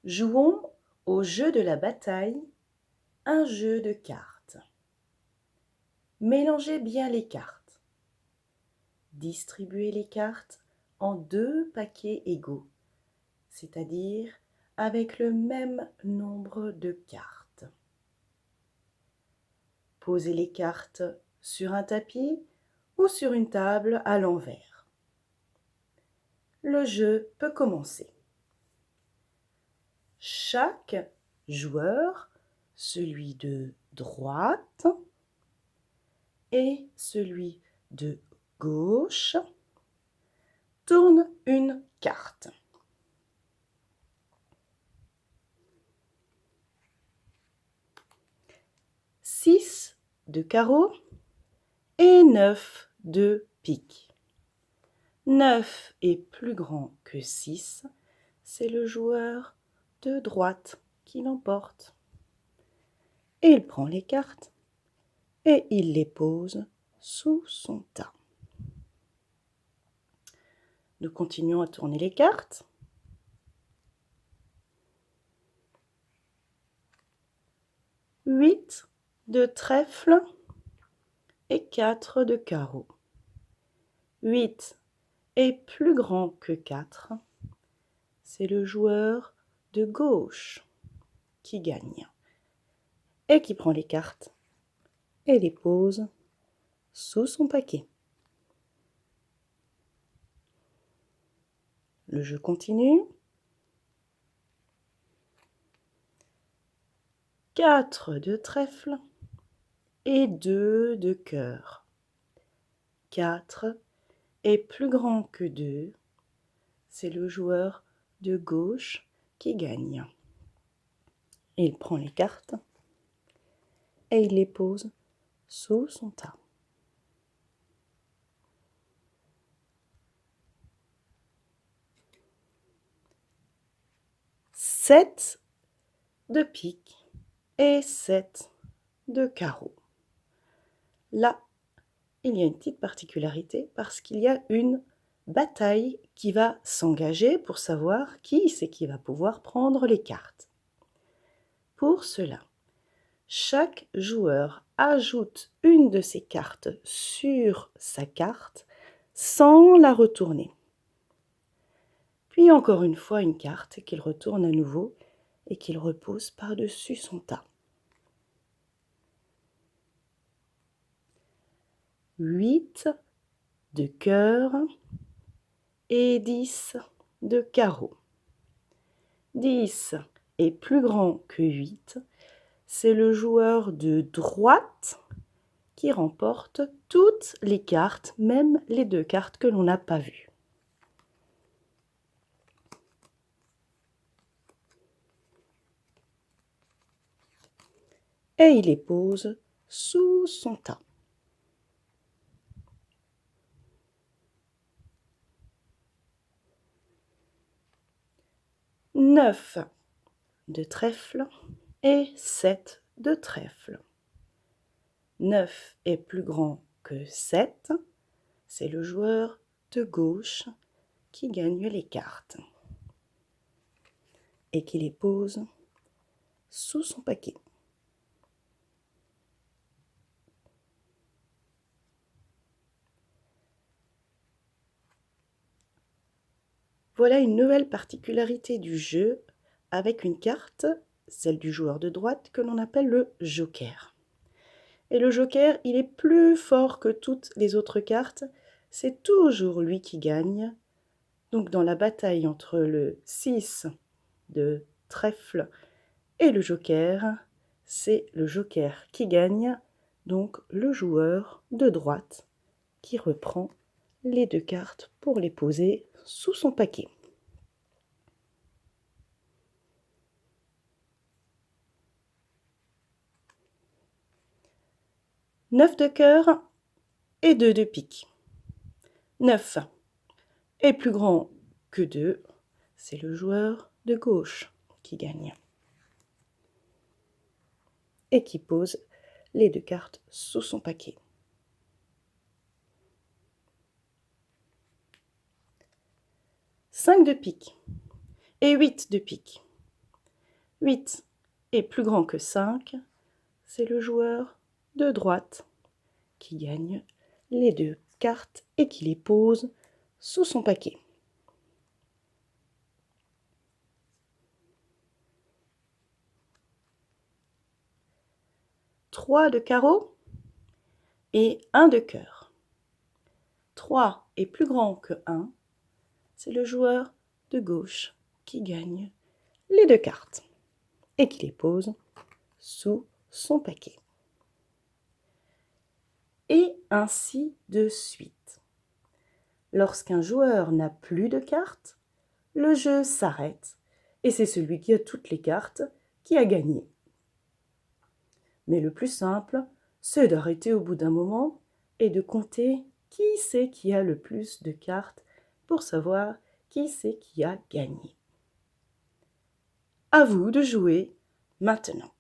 Jouons au jeu de la bataille, un jeu de cartes. Mélangez bien les cartes. Distribuez les cartes en 2 paquets égaux, c'est-à-dire avec le même nombre de cartes. Posez les cartes sur un tapis ou sur une table à l'envers. Le jeu peut commencer. Chaque joueur, celui de droite et celui de gauche, tourne une carte. Six de carreau et 9 de pique. 9 est plus grand que 6, c'est le joueur de droite qui l'emporte. Et il prend les cartes et il les pose sous son tas. Nous continuons à tourner les cartes. Huit de trèfle et 4 de carreau. 8 est plus grand que 4. C'est le joueur de gauche qui gagne et qui prend les cartes et les pose sous son paquet. Le jeu continue. 4 de trèfle et 2 de cœur. 4 est plus grand que 2. C'est le joueur de gauche qui gagne. Il prend les cartes et il les pose sous son tas. Sept de pique et 7 de carreau. Là, il y a une petite particularité parce qu'il y a une bataille qui va s'engager pour savoir qui c'est qui va pouvoir prendre les cartes. Pour cela, chaque joueur ajoute une de ses cartes sur sa carte sans la retourner. Puis encore une fois une carte qu'il retourne à nouveau et qu'il repose par-dessus son tas. 8 de cœur et 10 de carreau. 10 est plus grand que 8. C'est le joueur de droite qui remporte toutes les cartes, même les 2 cartes que l'on n'a pas vues. Et il les pose sous son tas. 9 de trèfle et 7 de trèfle. 9 est plus grand que 7. C'est le joueur de gauche qui gagne les cartes et qui les pose sous son paquet. Voilà une nouvelle particularité du jeu avec une carte, celle du joueur de droite, que l'on appelle le joker. Et le joker, il est plus fort que toutes les autres cartes, c'est toujours lui qui gagne. Donc dans la bataille entre le 6 de trèfle et le joker, c'est le joker qui gagne, donc le joueur de droite qui reprend les 2 cartes pour les poser sous son paquet. Neuf de cœur et 2 de pique. 9 est plus grand que 2, c'est le joueur de gauche qui gagne et qui pose les 2 cartes sous son paquet. 5 de pique et 8 de pique. 8 est plus grand que 5, c'est le joueur de droite qui gagne les 2 cartes et qui les pose sous son paquet. Trois de carreau et 1 de cœur. 3 est plus grand que 1, c'est le joueur de gauche qui gagne les 2 cartes et qui les pose sous son paquet. Et ainsi de suite. Lorsqu'un joueur n'a plus de cartes, le jeu s'arrête et c'est celui qui a toutes les cartes qui a gagné. Mais le plus simple, c'est d'arrêter au bout d'un moment et de compter qui c'est qui a le plus de cartes pour savoir qui c'est qui a gagné. À vous de jouer maintenant.